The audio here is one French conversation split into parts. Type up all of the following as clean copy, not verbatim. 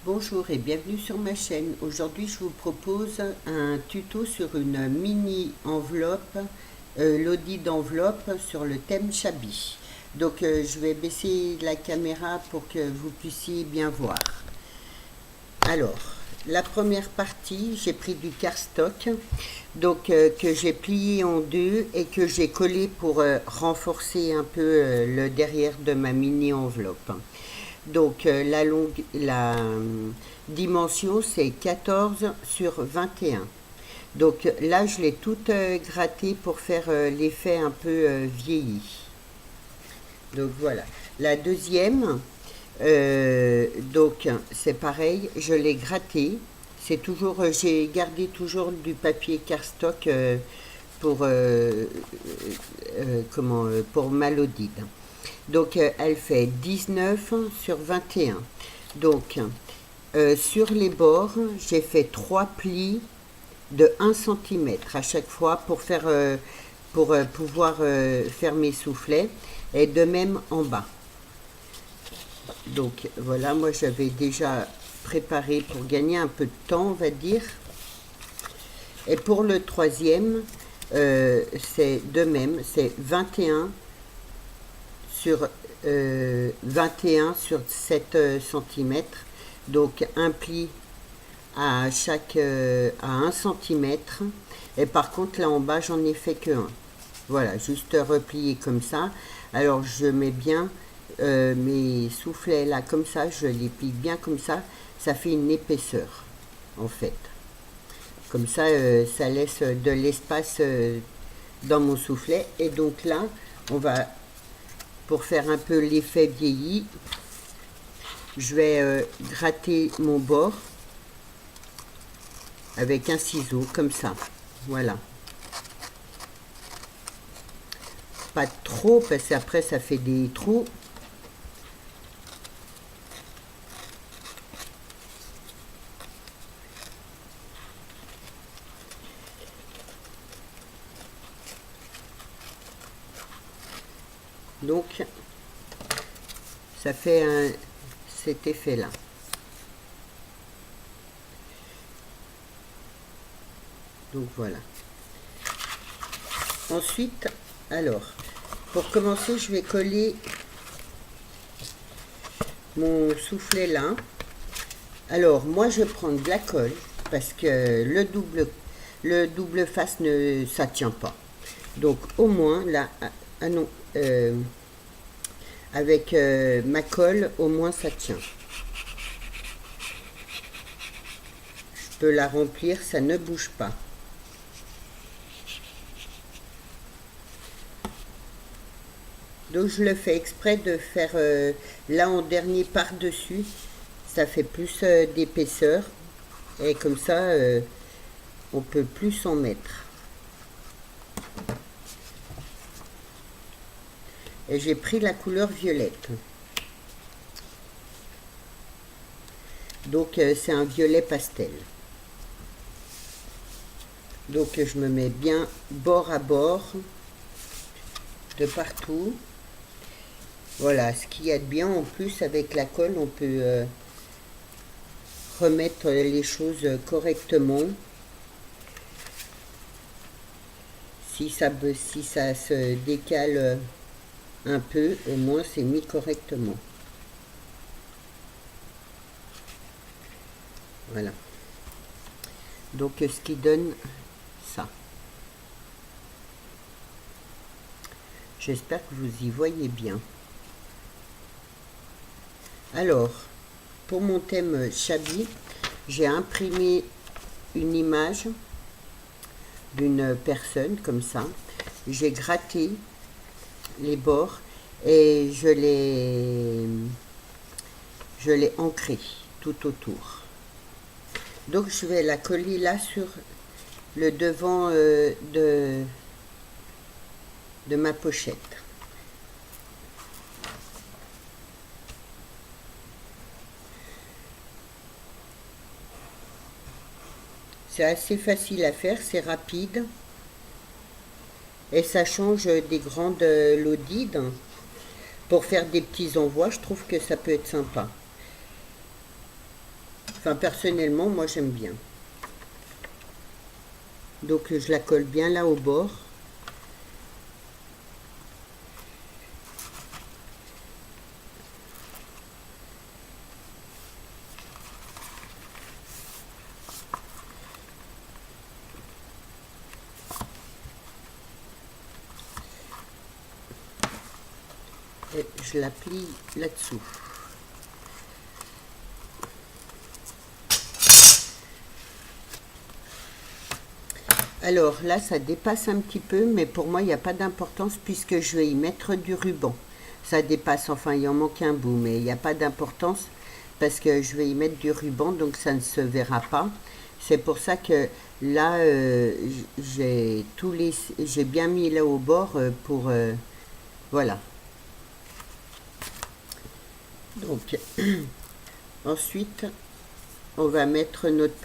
Bonjour et bienvenue sur ma chaîne. Aujourd'hui, je vous propose un tuto sur une mini enveloppe, l'audit d'enveloppe sur le thème Chabi. Donc, je vais baisser la caméra pour que vous puissiez bien voir. Alors, la première partie, j'ai pris du cardstock, donc que j'ai plié en deux et que j'ai collé pour renforcer un peu le derrière de ma mini enveloppe. Donc la dimension c'est 14 sur 21. Donc là je l'ai toute grattée pour faire l'effet un peu vieilli. Donc voilà. La deuxième, donc c'est pareil, je l'ai grattée. C'est toujours, j'ai gardé toujours du papier cardstock pour pour Malodide. Donc elle fait 19 sur 21. Donc sur les bords, j'ai fait 3 plis de 1 cm à chaque fois pour faire pouvoir faire mes soufflets, et de même en bas. Donc voilà, moi j'avais déjà préparé pour gagner un peu de temps, on va dire. Et pour le troisième, c'est de même, c'est 21 sur 21 sur 7 cm, donc un pli à chaque à 1 cm, et par contre là en bas j'en ai fait que un. Voilà, juste replié comme ça. Alors je mets bien mes soufflets là comme ça, je les plie bien comme ça fait une épaisseur en fait. Comme ça, ça laisse de l'espace dans mon soufflet. Et donc là, on va, pour faire un peu l'effet vieilli, je vais gratter mon bord avec un ciseau, comme ça. Voilà. Pas trop, parce qu'après ça fait des trous. Donc, ça fait cet effet-là. Donc voilà. Ensuite, alors, pour commencer, je vais coller mon soufflet là. Alors, moi, je prends de la colle parce que le double face ça tient pas. Donc, au moins, là, ah non, avec ma colle, au moins, ça tient. Je peux la remplir, ça ne bouge pas. Donc je le fais exprès de faire là en dernier par-dessus, ça fait plus d'épaisseur, et comme ça on peut plus en mettre. Et j'ai pris la couleur violette. Donc c'est un violet pastel. Donc je me mets bien bord à bord, de partout. Voilà, ce qu'il y a de bien en plus avec la colle, on peut remettre les choses correctement. Si ça se décale un peu, au moins c'est mis correctement. Voilà. Donc ce qui donne ça. J'espère que vous y voyez bien. Alors, pour mon thème Chabi, j'ai imprimé une image d'une personne comme ça. J'ai gratté les bords et je l'ai ancré tout autour. Donc je vais la coller là sur le devant de ma pochette. C'est assez facile à faire, c'est rapide. Et ça change des grandes lodides. Pour faire des petits envois, je trouve que ça peut être sympa. Enfin, personnellement, moi j'aime bien. Donc je la colle bien là au bord. Et je la plie là-dessous. Alors là, ça dépasse un petit peu, mais pour moi, il n'y a pas d'importance puisque je vais y mettre du ruban. Ça dépasse, enfin, il en manque un bout, mais il n'y a pas d'importance parce que je vais y mettre du ruban, donc ça ne se verra pas. C'est pour ça que là, j'ai bien mis là au bord pour, voilà. Donc, ensuite, on va mettre notre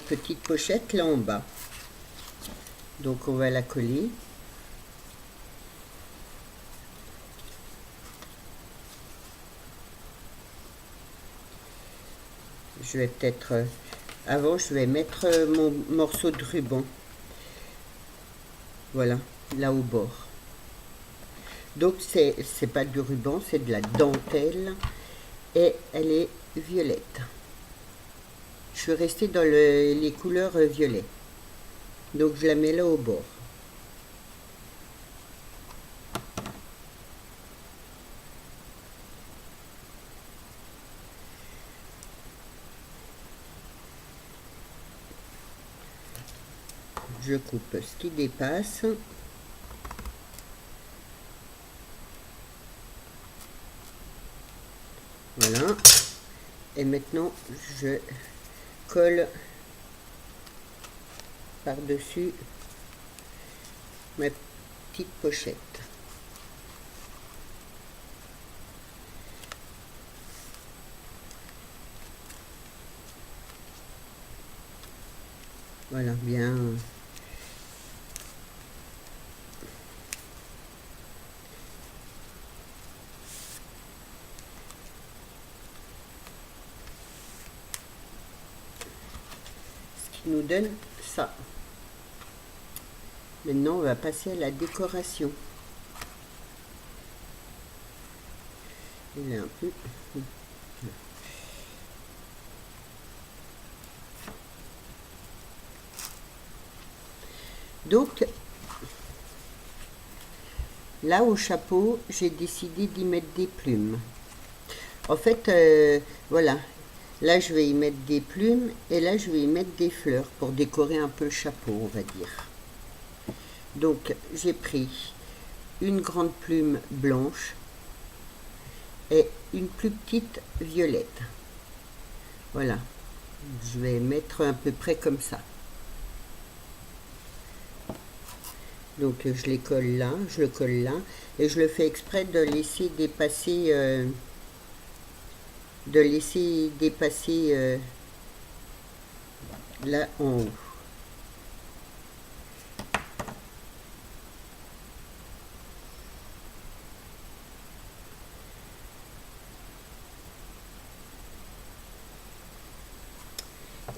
petite pochette là en bas. Donc on va la coller. Je vais peut-être... avant, je vais mettre mon morceau de ruban. Voilà, là au bord. Donc c'est pas du ruban, c'est de la dentelle. Et elle est violette. Je suis restée dans les couleurs violet. Donc je la mets là au bord. Je coupe ce qui dépasse. Voilà. Et maintenant, je colle par-dessus ma petite pochette. Voilà, bien. Ce qui nous donne ça. Maintenant, on va passer à la décoration. Il est un peu... Donc, là au chapeau, j'ai décidé d'y mettre des plumes. En fait, voilà. Là, je vais y mettre des plumes et là, je vais y mettre des fleurs pour décorer un peu le chapeau, on va dire. Donc, j'ai pris une grande plume blanche et une plus petite violette. Voilà. Je vais mettre à peu près comme ça. Donc, je les colle là, je le colle là et je le fais exprès de laisser dépasser... là en haut.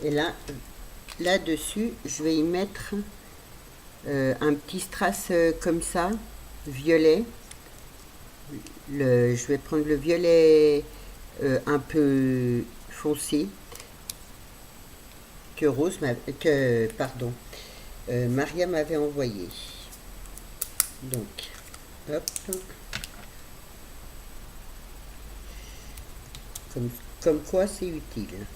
Et là, là-dessus, je vais y mettre un petit strass comme ça, violet. Je vais prendre le violet un peu foncé pardon, Maria m'avait envoyé. Donc, hop, comme quoi c'est utile.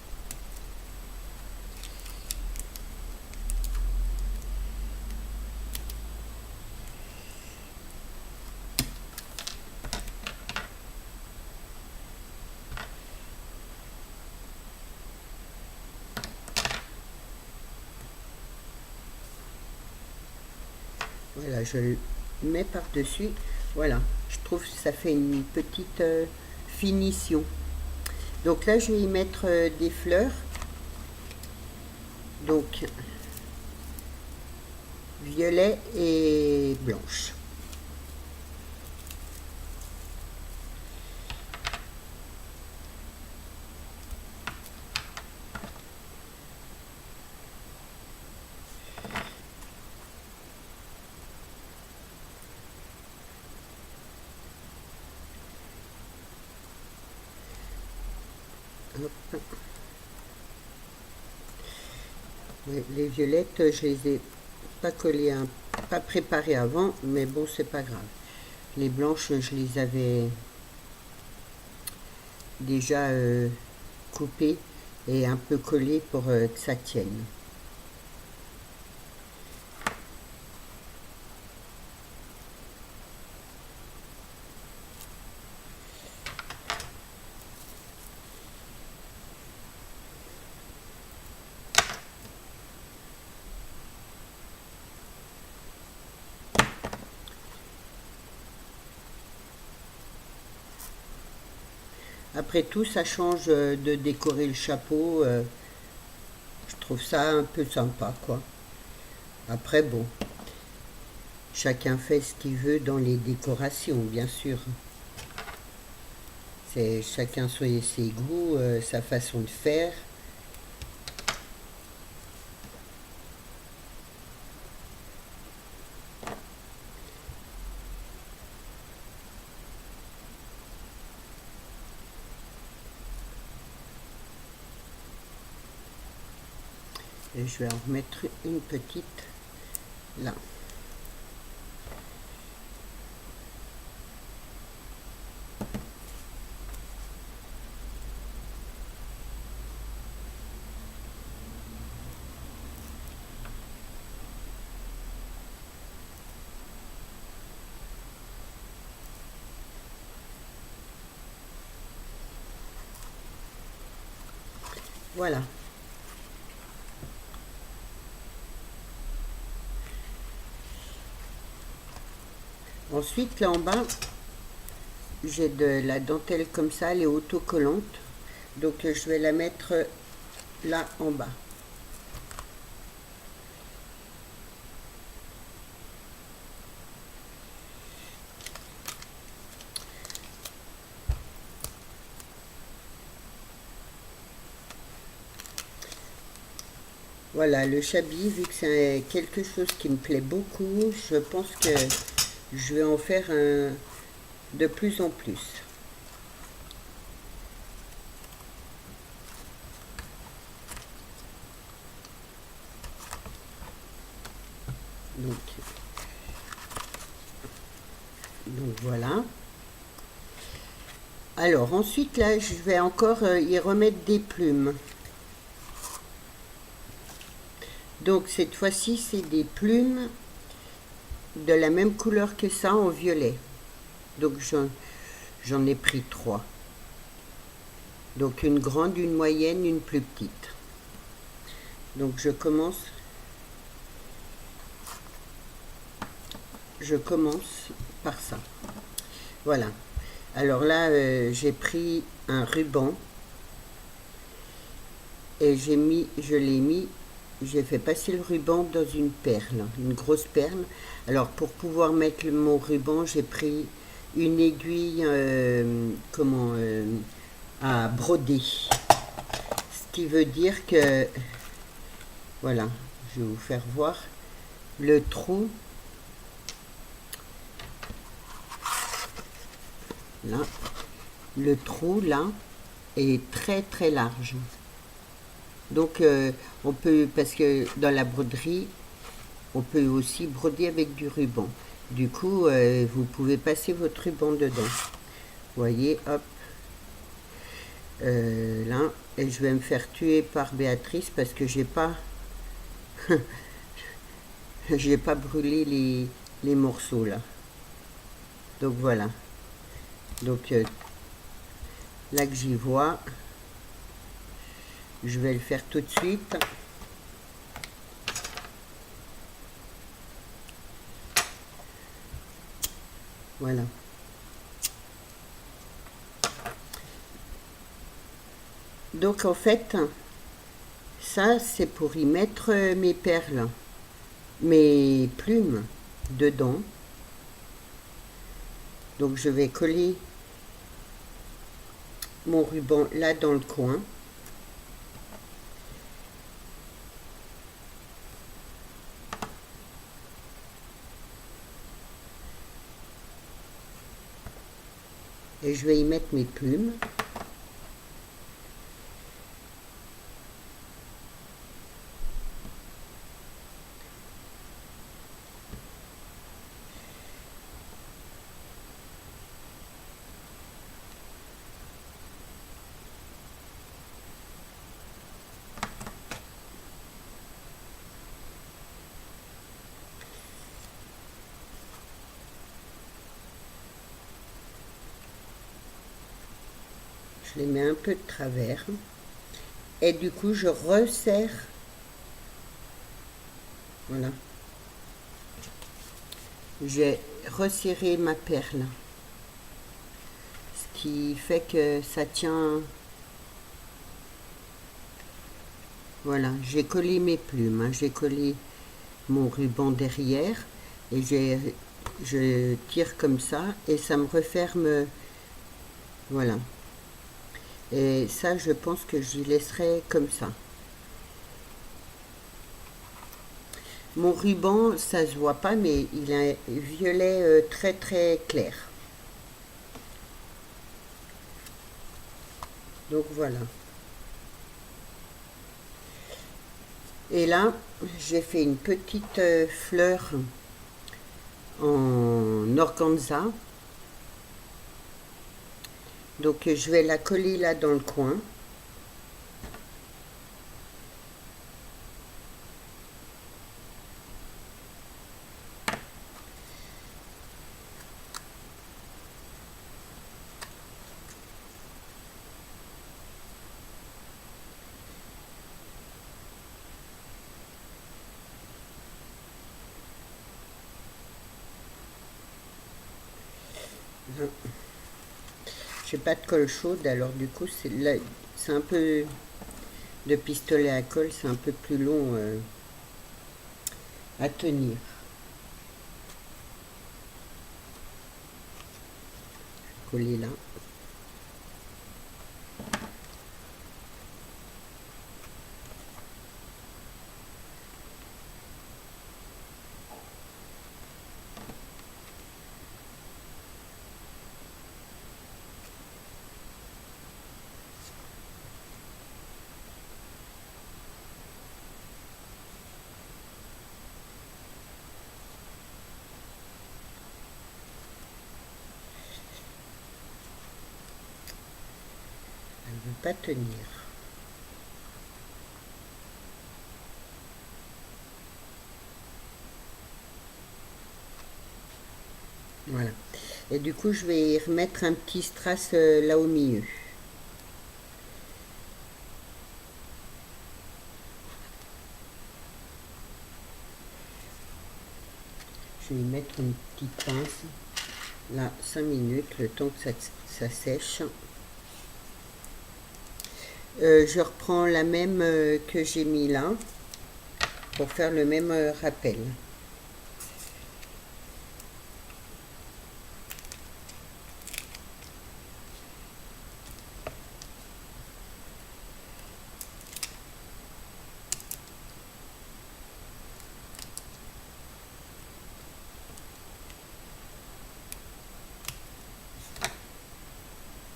Voilà, je le mets par-dessus. Voilà, je trouve que ça fait une petite finition. Donc là, je vais y mettre des fleurs. Donc, violet et blanche. Hop. Ouais, les violettes, je les ai pas collées, pas préparées avant, mais bon, c'est pas grave. Les blanches, je les avais déjà coupées et un peu collées pour que ça tienne. Après tout, ça change de décorer le chapeau. Je trouve ça un peu sympa, quoi. Après, bon, chacun fait ce qu'il veut dans les décorations, bien sûr. C'est chacun ses goûts, sa façon de faire. Et je vais en remettre une petite là. Voilà. Ensuite, là en bas, j'ai de la dentelle comme ça, elle est autocollante. Donc, je vais la mettre là en bas. Voilà, le chablis, vu que c'est quelque chose qui me plaît beaucoup, je pense que je vais en faire de plus en plus. Donc voilà. Alors ensuite, là, je vais encore y remettre des plumes. Donc cette fois-ci, c'est des plumes de la même couleur que ça en violet. Donc j'en ai pris 3. Donc une grande, une moyenne, une plus petite. Donc je commence par ça. Voilà. Alors là, j'ai pris un ruban et j'ai fait passer le ruban dans une perle, une grosse perle. Alors pour pouvoir mettre mon ruban, j'ai pris une aiguille à broder. Ce qui veut dire que, voilà, je vais vous faire voir le trou. Là, le trou là est très très large. Donc on peut, parce que dans la broderie, on peut aussi broder avec du ruban. Du coup, vous pouvez passer votre ruban dedans. Vous voyez, hop. Là, et je vais me faire tuer par Béatrice parce que j'ai pas j'ai pas brûlé les morceaux là. Donc voilà. Donc là que j'y vois, je vais le faire tout de suite. Voilà. Donc en fait, ça c'est pour y mettre mes perles, mes plumes dedans. Donc je vais coller mon ruban là dans le coin. Et je vais y mettre mes plumes. les mets un peu de travers. Et du coup, je resserre. Voilà. J'ai resserré ma perle. Ce qui fait que ça tient. Voilà, j'ai collé mes plumes, hein. J'ai collé mon ruban derrière et je tire comme ça et ça me referme. Voilà. Et ça, je pense que j'y laisserai comme ça. Mon ruban, ça se voit pas, mais il a un violet très très clair. Donc voilà. Et là, j'ai fait une petite fleur en organza. Donc je vais la coller là dans le coin. J'ai pas de colle chaude, alors du coup c'est un peu de pistolet à colle, c'est un peu plus long à tenir. Coller là. Elle ne veut pas tenir. Voilà. Et du coup, je vais y remettre un petit strass là au milieu. Je vais y mettre une petite pince. Là, 5 minutes, le temps que ça sèche. Je reprends la même que j'ai mis là pour faire le même rappel.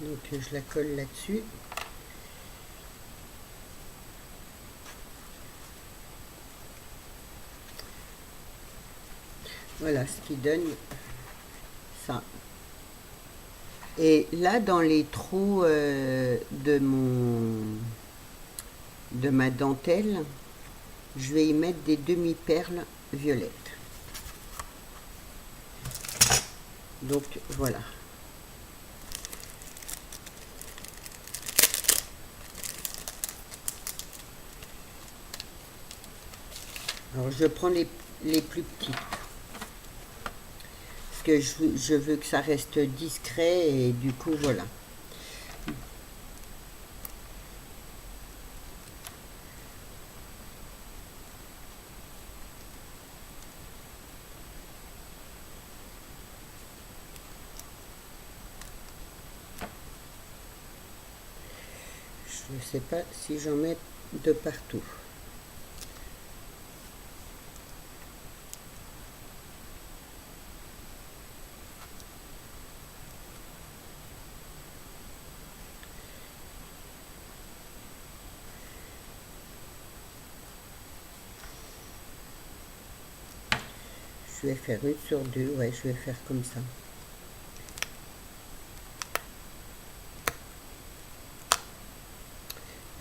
Donc je la colle là-dessus. Voilà ce qui donne ça. Et là, dans les trous de ma dentelle, je vais y mettre des demi-perles violettes. Donc voilà. Alors je prends les plus petites. Parce que je veux que ça reste discret et du coup voilà. Je ne sais pas si j'en mets de partout. Je vais faire une sur deux, ouais, je vais faire comme ça.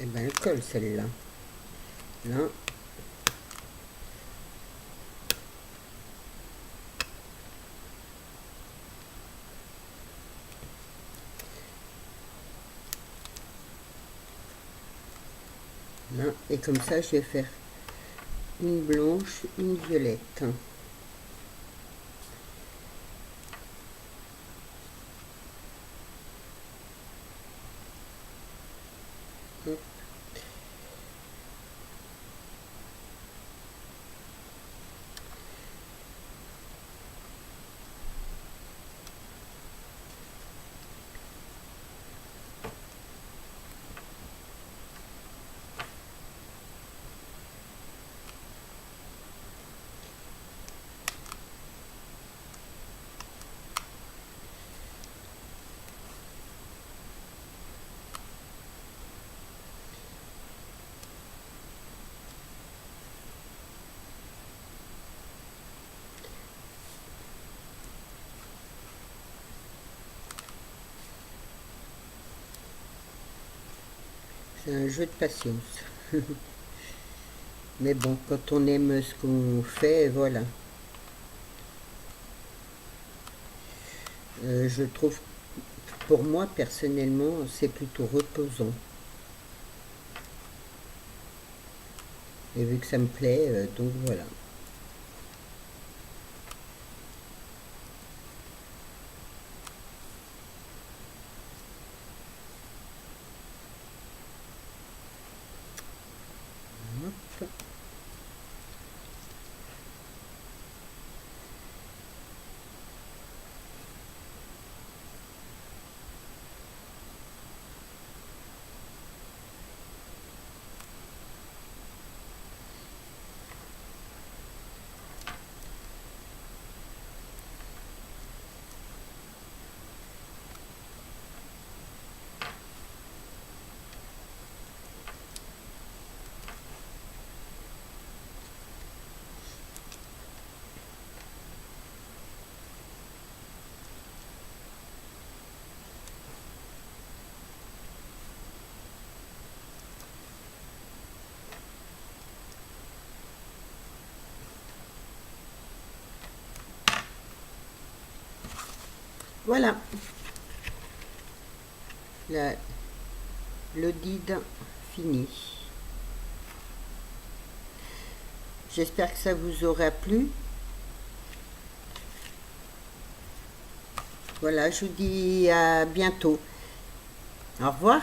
Et bien, elle colle celle-là. Là. Voilà. Et comme ça, je vais faire une blanche, une violette. Hop. C'est un jeu de patience. Mais bon, quand on aime ce qu'on fait, voilà. Je trouve, pour moi personnellement, c'est plutôt reposant. Et vu que ça me plaît, donc voilà. Hop. Voilà, la l'Odide fini. J'espère que ça vous aura plu. Voilà, je vous dis à bientôt. Au revoir.